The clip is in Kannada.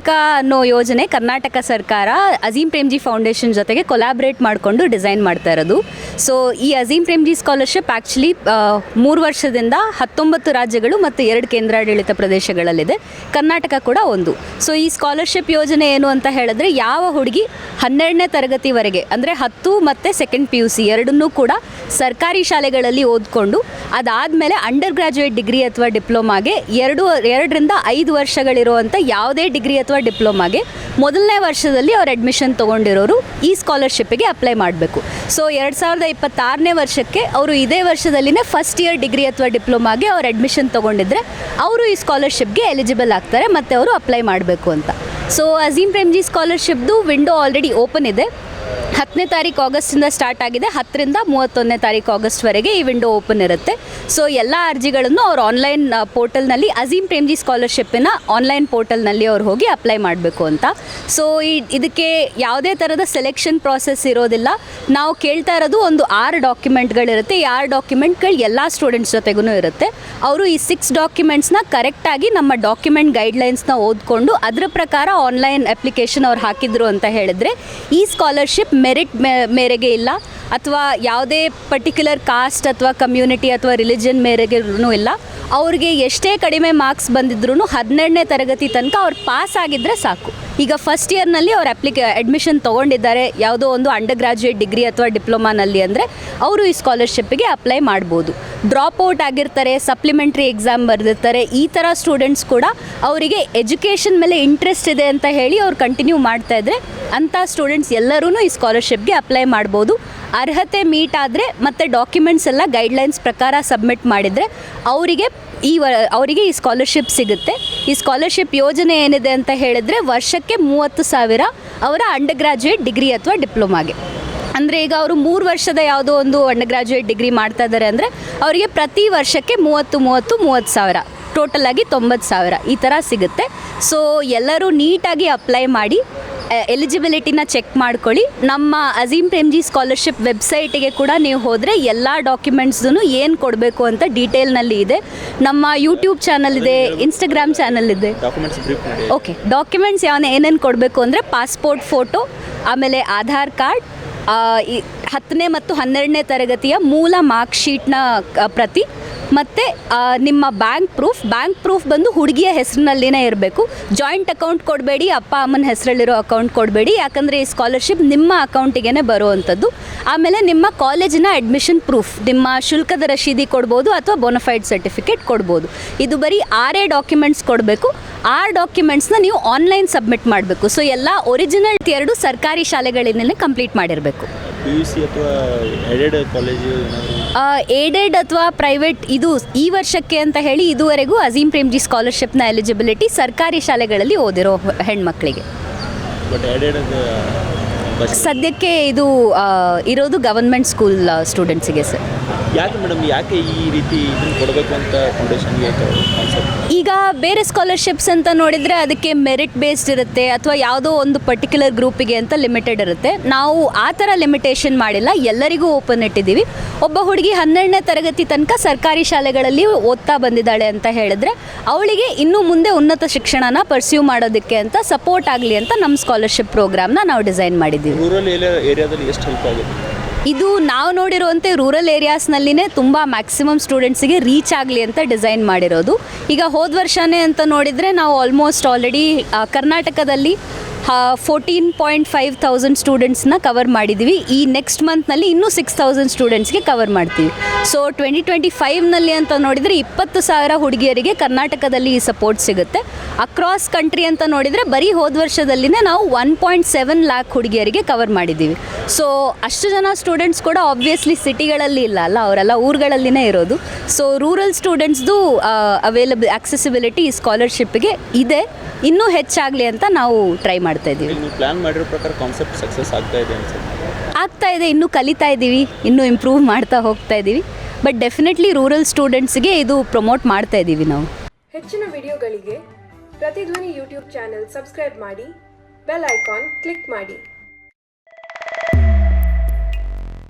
ಕರ್ನಾಟಕ ಅನ್ನೋ ಯೋಜನೆ ಕರ್ನಾಟಕ ಸರ್ಕಾರ ಅಜೀಂ ಪ್ರೇಮ್ಜಿ ಫೌಂಡೇಶನ್ ಜೊತೆಗೆ ಕೊಲಾಬ್ರೇಟ್ ಮಾಡಿಕೊಂಡು ಡಿಸೈನ್ ಮಾಡ್ತಾ ಇರೋದು. ಸೊ ಈ ಅಜೀಂ ಪ್ರೇಮ್ಜಿ ಸ್ಕಾಲರ್ಶಿಪ್ ಆ್ಯಕ್ಚುಲಿ 3 ವರ್ಷದಿಂದ 19 ರಾಜ್ಯಗಳು ಮತ್ತು 2 ಕೇಂದ್ರಾಡಳಿತ ಪ್ರದೇಶಗಳಲ್ಲಿದೆ, ಕರ್ನಾಟಕ ಕೂಡ ಒಂದು. ಸೊ ಈ ಸ್ಕಾಲರ್ಶಿಪ್ ಯೋಜನೆ ಏನು ಅಂತ ಹೇಳಿದ್ರೆ, ಯಾವ ಹುಡುಗಿ 12ನೇ ತರಗತಿವರೆಗೆ ಅಂದರೆ 10 ಮತ್ತು ಸೆಕೆಂಡ್ PUC ಎರಡನ್ನೂ ಕೂಡ ಸರ್ಕಾರಿ ಶಾಲೆಗಳಲ್ಲಿ ಓದ್ಕೊಂಡು ಅದಾದಮೇಲೆ ಅಂಡರ್ ಗ್ರ್ಯಾಜುಯೇಟ್ ಡಿಗ್ರಿ ಅಥವಾ ಡಿಪ್ಲೊಮಾಗೆ 2ರಿಂದ 5 ವರ್ಷಗಳಿರುವಂಥ ಯಾವುದೇ ಡಿಗ್ರಿ ಅಥವಾ ಡಿಪ್ಲೊಮಾಗೆ ಮೊದಲನೇ ವರ್ಷದಲ್ಲಿ ಅವ್ರು ಅಡ್ಮಿಷನ್ ತೊಗೊಂಡಿರೋರು ಈ ಸ್ಕಾಲರ್ಶಿಪ್ಪಿಗೆ ಅಪ್ಲೈ ಮಾಡಬೇಕು. ಸೊ 2026ನೇ ವರ್ಷಕ್ಕೆ ಅವರು ಇದೇ ವರ್ಷದಲ್ಲಿನೇ ಫಸ್ಟ್ ಇಯರ್ ಡಿಗ್ರಿ ಅಥವಾ ಡಿಪ್ಲೊಮಾಗೆ ಅವ್ರು ಅಡ್ಮಿಷನ್ ತೊಗೊಂಡಿದ್ರೆ ಅವರು ಈ ಸ್ಕಾಲರ್ಶಿಪ್ಗೆ ಎಲಿಜಿಬಲ್ ಆಗ್ತಾರೆ ಮತ್ತು ಅವರು ಅಪ್ಲೈ ಮಾಡಬೇಕು ಅಂತ. ಸೊ ಅಜೀಂ ಪ್ರೇಮ್ಜಿ ಸ್ಕಾಲರ್ಶಿಪ್ದು ವಿಂಡೋ ಆಲ್ರೆಡಿ ಓಪನ್ ಇದೆ. 10ನೇ ತಾರೀಕು ಆಗಸ್ಟಿಂದ ಸ್ಟಾರ್ಟ್ ಆಗಿದೆ. 10ರಿಂದ 31ನೇ ತಾರೀಕು ಆಗಸ್ಟ್ವರೆಗೆ ಈ ವಿಂಡೋ ಓಪನ್ ಇರುತ್ತೆ. ಸೊ ಎಲ್ಲ ಅರ್ಜಿಗಳನ್ನು ಅವ್ರು ಆನ್ಲೈನ್ ಪೋರ್ಟಲ್ನಲ್ಲಿ ಅಜೀಂ ಪ್ರೇಮ್ಜಿ ಸ್ಕಾಲರ್ಶಿಪ್ಪಿನ ಆನ್ಲೈನ್ ಪೋರ್ಟಲ್ನಲ್ಲಿ ಅವ್ರು ಹೋಗಿ ಅಪ್ಲೈ ಮಾಡಬೇಕು ಅಂತ. ಸೊ ಇದಕ್ಕೆ ಯಾವುದೇ ಥರದ ಸೆಲೆಕ್ಷನ್ ಪ್ರಾಸೆಸ್ ಇರೋದಿಲ್ಲ. ನಾವು ಕೇಳ್ತಾ ಇರೋದು ಒಂದು 6 ಡಾಕ್ಯುಮೆಂಟ್ಗಳಿರುತ್ತೆ. ಈ 6 ಡಾಕ್ಯುಮೆಂಟ್ಗಳು ಎಲ್ಲ ಸ್ಟೂಡೆಂಟ್ಸ್ ಜೊತೆಗೂ ಇರುತ್ತೆ. ಅವರು ಈ 6 ಡಾಕ್ಯುಮೆಂಟ್ಸ್ನ ಕರೆಕ್ಟಾಗಿ ನಮ್ಮ ಡಾಕ್ಯುಮೆಂಟ್ ಗೈಡ್ಲೈನ್ಸ್ನ ಓದ್ಕೊಂಡು ಅದರ ಪ್ರಕಾರ ಆನ್ಲೈನ್ ಅಪ್ಲಿಕೇಶನ್ ಅವ್ರು ಹಾಕಿದ್ರು ಅಂತ ಹೇಳಿದ್ರೆ ಈ ಸ್ಕಾಲರ್ಶಿಪ್ ಮೆರಿಟ್ ಮೇರೆಗೆ ಇಲ್ಲ, ಅಥವಾ ಯಾವುದೇ ಪರ್ಟಿಕ್ಯುಲರ್ ಕಾಸ್ಟ್ ಅಥವಾ ಕಮ್ಯುನಿಟಿ ಅಥವಾ ರಿಲಿಜನ್ ಮೇರೆಗೂ ಇಲ್ಲ. ಅವ್ರಿಗೆ ಎಷ್ಟೇ ಕಡಿಮೆ ಮಾರ್ಕ್ಸ್ ಬಂದಿದ್ರೂ 12ನೇ ತರಗತಿ ತನಕ ಅವ್ರು ಪಾಸ್ ಆಗಿದ್ದರೆ ಸಾಕು. ಈಗ ಫಸ್ಟ್ ಇಯರ್ನಲ್ಲಿ ಅವ್ರು ಅಡ್ಮಿಷನ್ ತೊಗೊಂಡಿದ್ದಾರೆ ಯಾವುದೋ ಒಂದು ಅಂಡರ್ ಗ್ರ್ಯಾಜುಯೇಟ್ ಡಿಗ್ರಿ ಅಥವಾ ಡಿಪ್ಲೊಮಾನಲ್ಲಿ ಅಂದರೆ ಅವರು ಈ ಸ್ಕಾಲರ್ಶಿಪ್ಪಿಗೆ ಅಪ್ಲೈ ಮಾಡ್ಬೋದು. ಡ್ರಾಪ್ ಔಟ್ ಆಗಿರ್ತಾರೆ, ಸಪ್ಲಿಮೆಂಟ್ರಿ ಎಕ್ಸಾಮ್ ಬರೆದಿರ್ತಾರೆ, ಈ ಥರ ಸ್ಟೂಡೆಂಟ್ಸ್ ಕೂಡ ಅವರಿಗೆ ಎಜುಕೇಷನ್ ಮೇಲೆ ಇಂಟ್ರೆಸ್ಟ್ ಇದೆ ಅಂತ ಹೇಳಿ ಅವ್ರು ಕಂಟಿನ್ಯೂ ಮಾಡ್ತಾಯಿದ್ರೆ ಅಂಥ ಸ್ಟೂಡೆಂಟ್ಸ್ ಎಲ್ಲರೂ ಈ ಸ್ಕಾಲರ್ಶಿಪ್ಗೆ ಅಪ್ಲೈ ಮಾಡ್ಬೋದು. ಅರ್ಹತೆ ಮೀಟ್ ಆದರೆ ಮತ್ತು ಡಾಕ್ಯುಮೆಂಟ್ಸ್ ಎಲ್ಲ ಗೈಡ್ಲೈನ್ಸ್ ಪ್ರಕಾರ ಸಬ್ಮಿಟ್ ಮಾಡಿದರೆ ಅವರಿಗೆ ಈ ಸ್ಕಾಲರ್ಶಿಪ್ ಸಿಗುತ್ತೆ. ಈ ಸ್ಕಾಲರ್ಶಿಪ್ ಯೋಜನೆ ಏನಿದೆ ಅಂತ ಹೇಳಿದ್ರೆ ವರ್ಷಕ್ಕೆ 30,000 ಅವರ ಅಂಡರ್ ಗ್ರ್ಯಾಜುಯೇಟ್ ಡಿಗ್ರಿ ಅಥವಾ ಡಿಪ್ಲೊಮಾಗೆ. ಅಂದರೆ ಈಗ ಅವರು 3 ವರ್ಷದ ಯಾವುದೋ ಒಂದು ಅಂಡರ್ ಗ್ರ್ಯಾಜುಯೇಟ್ ಡಿಗ್ರಿ ಮಾಡ್ತಾ ಇದ್ದಾರೆ ಅಂದರೆ ಅವರಿಗೆ ಪ್ರತಿ ವರ್ಷಕ್ಕೆ 30,000 ಟೋಟಲಾಗಿ 90,000 ಈ ಥರ ಸಿಗುತ್ತೆ. ಸೊ ಎಲ್ಲರೂ ನೀಟಾಗಿ ಅಪ್ಲೈ ಮಾಡಿ ಎಲಿಜಿಬಿಲಿಟಿನ ಚೆಕ್ ಮಾಡ್ಕೊಳ್ಳಿ. ನಮ್ಮ ಅಜೀಂ ಪ್ರೇಮ್ಜಿ ಸ್ಕಾಲರ್ಶಿಪ್ ವೆಬ್ಸೈಟಿಗೆ ಕೂಡ ನೀವು ಹೋದರೆ ಎಲ್ಲ ಡಾಕ್ಯುಮೆಂಟ್ಸೂ ಏನು ಕೊಡಬೇಕು ಅಂತ ಡೀಟೇಲ್ನಲ್ಲಿ ಇದೆ. ನಮ್ಮ ಯೂಟ್ಯೂಬ್ ಚಾನಲ್ ಇದೆ, ಇನ್ಸ್ಟಾಗ್ರಾಮ್ ಚಾನಲ್ ಇದೆ. ಓಕೆ, ಡಾಕ್ಯುಮೆಂಟ್ಸ್ ಏನೇನು ಕೊಡಬೇಕು ಅಂದರೆ ಪಾಸ್ಪೋರ್ಟ್ ಫೋಟೋ, ಆಮೇಲೆ ಆಧಾರ್ ಕಾರ್ಡ್, 10ನೇ ಮತ್ತು 12ನೇ ತರಗತಿಯ ಮೂಲ ಮಾರ್ಕ್ಶೀಟ್ನ ಪ್ರತಿ, ಮತ್ತು ನಿಮ್ಮ ಬ್ಯಾಂಕ್ ಪ್ರೂಫ್ ಬಂದು ಹುಡುಗಿಯ ಹೆಸರಿನಲ್ಲಿನೇ ಇರಬೇಕು. ಜಾಯಿಂಟ್ ಅಕೌಂಟ್ ಕೊಡಬೇಡಿ, ಅಪ್ಪ ಅಮ್ಮನ ಹೆಸರಲ್ಲಿರೋ ಅಕೌಂಟ್ ಕೊಡಬೇಡಿ, ಯಾಕಂದರೆ ಈ ಸ್ಕಾಲರ್ಶಿಪ್ ನಿಮ್ಮ ಅಕೌಂಟಿಗೆ ಬರುವಂಥದ್ದು. ಆಮೇಲೆ ನಿಮ್ಮ ಕಾಲೇಜಿನ ಅಡ್ಮಿಷನ್ ಪ್ರೂಫ್, ನಿಮ್ಮ ಶುಲ್ಕದ ರಶೀದಿ ಕೊಡ್ಬೋದು ಅಥವಾ ಬೋನಫೈಡ್ ಸರ್ಟಿಫಿಕೇಟ್ ಕೊಡ್ಬೋದು. ಇದು ಬರೀ 6 ಡಾಕ್ಯುಮೆಂಟ್ಸ್ ಕೊಡಬೇಕು. 6 ಡಾಕ್ಯುಮೆಂಟ್ಸ್ನ ನೀವು ಆನ್ಲೈನ್ ಸಬ್ಮಿಟ್ ಮಾಡಬೇಕು. ಸೊ ಎಲ್ಲ ಒರಿಜಿನಲ್ 2 ಸರ್ಕಾರಿ ಶಾಲೆಗಳಿಂದಲೇ ಕಂಪ್ಲೀಟ್ ಮಾಡಿರಬೇಕು. ಏಡೆಡ್ ಅಥವಾ ಪ್ರೈವೇಟ್ ಇದು ಈ ವರ್ಷಕ್ಕೆ ಅಂತ ಹೇಳಿ ಇದುವರೆಗೂ ಅಜೀಂ ಪ್ರೇಮ್ಜಿ ಸ್ಕಾಲರ್ಶಿಪ್ನ ಎಲಿಜಿಬಿಲಿಟಿ ಸರ್ಕಾರಿ ಶಾಲೆಗಳಲ್ಲಿ ಓದಿರೋ ಹೆಣ್ಮಕ್ಳಿಗೆ. ಸದ್ಯಕ್ಕೆ ಇದು ಇರೋದು ಗವರ್ಮೆಂಟ್ ಸ್ಕೂಲ್ ಸ್ಟೂಡೆಂಟ್ಸಿಗೆ ಸರ್. ಯಾಕೆ ಮೇಡಮ್, ಯಾಕೆ ಈ ರೀತಿ ಇದನ್ನು ಕೊಡಬೇಕು ಅಂತ ಫೌಂಡೇಶನ್ಗೆ ಕಾನ್ಸೆಪ್ಟ್? ಈಗ ಬೇರೆ ಸ್ಕಾಲರ್ಶಿಪ್ಸ್ ಅಂತ ನೋಡಿದರೆ ಅದಕ್ಕೆ ಮೆರಿಟ್ ಬೇಸ್ಡ್ ಇರುತ್ತೆ ಅಥವಾ ಯಾವುದೋ ಒಂದು ಪರ್ಟಿಕ್ಯುಲರ್ ಗ್ರೂಪಿಗೆ ಅಂತ ಲಿಮಿಟೆಡ್ ಇರುತ್ತೆ. ನಾವು ಆ ಥರ ಲಿಮಿಟೇಷನ್ ಮಾಡಿಲ್ಲ, ಎಲ್ಲರಿಗೂ ಓಪನ್ ಇಟ್ಟಿದ್ದೀವಿ. ಒಬ್ಬ ಹುಡುಗಿ 12ನೇ ತರಗತಿ ತನಕ ಸರ್ಕಾರಿ ಶಾಲೆಗಳಲ್ಲಿ ಓದ್ತಾ ಬಂದಿದ್ದಾಳೆ ಅಂತ ಹೇಳಿದ್ರೆ ಅವಳಿಗೆ ಇನ್ನೂ ಮುಂದೆ ಉನ್ನತ ಶಿಕ್ಷಣನ ಪರ್ಸ್ಯೂ ಮಾಡೋದಕ್ಕೆ ಅಂತ ಸಪೋರ್ಟ್ ಆಗಲಿ ಅಂತ ನಮ್ಮ ಸ್ಕಾಲರ್ಶಿಪ್ ಪ್ರೋಗ್ರಾಮ್ನ ನಾವು ಡಿಸೈನ್ ಮಾಡಿದ್ದೀವಿ. ರೂರಲ್ ಏರಿಯಾದಲ್ಲಿ ಎಷ್ಟು ಹೆಲ್ಪ್ ಆಗುತ್ತೆ ಇದು? ನಾವು ನೋಡಿರುವಂತೆ ರೂರಲ್ ಏರಿಯಾಸ್ನಲ್ಲಿನೇ ತುಂಬ ಮ್ಯಾಕ್ಸಿಮಮ್ ಸ್ಟೂಡೆಂಟ್ಸಿಗೆ ರೀಚ್ ಆಗಲಿ ಅಂತ ಡಿಸೈನ್ ಮಾಡಿರೋದು. ಈಗ ಹೋದ ವರ್ಷನೇ ಅಂತ ನೋಡಿದರೆ ನಾವು ಆಲ್ಮೋಸ್ಟ್ ಆಲ್ರೆಡಿ ಕರ್ನಾಟಕದಲ್ಲಿ 14,500 ಸ್ಟೂಡೆಂಟ್ಸ್ನ ಕವರ್ ಮಾಡಿದ್ದೀವಿ. ಈ ನೆಕ್ಸ್ಟ್ ಮಂತ್ನಲ್ಲಿ ಇನ್ನೂ 6,000 ಸ್ಟೂಡೆಂಟ್ಸ್ಗೆ ಕವರ್ ಮಾಡ್ತೀವಿ. ಸೊ 2025ನಲ್ಲಿ ಅಂತ ನೋಡಿದರೆ 20,000 ಹುಡುಗಿಯರಿಗೆ ಕರ್ನಾಟಕದಲ್ಲಿ ಈ ಸಪೋರ್ಟ್ ಸಿಗುತ್ತೆ. ಅಕ್ರಾಸ್ ಕಂಟ್ರಿ ಅಂತ ನೋಡಿದರೆ ಬರೀ ಹೋದ ವರ್ಷದಲ್ಲಿನೇ ನಾವು 1.7 ಲ್ಯಾಕ್ ಹುಡುಗಿಯರಿಗೆ ಕವರ್ ಮಾಡಿದ್ದೀವಿ. ಸೊ ಅಷ್ಟು ಜನ ಸ್ಟೂಡೆಂಟ್ಸ್ ಕೂಡ ಆಬ್ವಿಯಸ್ಲಿ ಸಿಟಿಗಳಲ್ಲಿ ಇಲ್ಲ ಅಲ್ಲ, ಅವರೆಲ್ಲ ಊರುಗಳಲ್ಲಿನೇ ಇರೋದು. ಸೊ ರೂರಲ್ ಸ್ಟೂಡೆಂಟ್ಸ್ದು ಆಕ್ಸೆಸಿಬಿಲಿಟಿ ಈ ಸ್ಕಾಲರ್ಶಿಪ್ಗೆ ಇದೆ, ಇನ್ನೂ ಹೆಚ್ಚಾಗಲಿ ಅಂತ ನಾವು ಟ್ರೈ ಮಾಡ್ತಾ ಇದ್ದೀವಿ. ಪ್ಲಾನ್ ಮಾಡಿರೋ ಪ್ರಕಾರ ಕಾನ್ಸೆಪ್ಟ್ ಸಕ್ಸಸ್ ಆಗ್ತಾ ಇದೆ. ಇನ್ನೂ ಕಲಿತಾ ಇದ್ದೀವಿ, ಇನ್ನೂ ಇಂಪ್ರೂವ್ ಮಾಡ್ತಾ ಹೋಗ್ತಾ ಇದ್ದೀವಿ. ಬಟ್ ಡೆಫಿನೆಟ್ಲಿ ರೂರಲ್ ಸ್ಟೂಡೆಂಟ್ಸ್ಗೆ ಇದು ಪ್ರಮೋಟ್ ಮಾಡ್ತಾ ಇದ್ದೀವಿ ನಾವು. ಹೆಚ್ಚಿನ ವಿಡಿಯೋಗಳಿಗೆ ಪ್ರತಿಧ್ವನಿ ಯೂಟ್ಯೂಬ್ ಚಾನೆಲ್ ಸಬ್ಸ್ಕ್ರೈಬ್ ಮಾಡಿ, ಬೆಲ್ ಐಕಾನ್ ಕ್ಲಿಕ್ ಮಾಡಿ.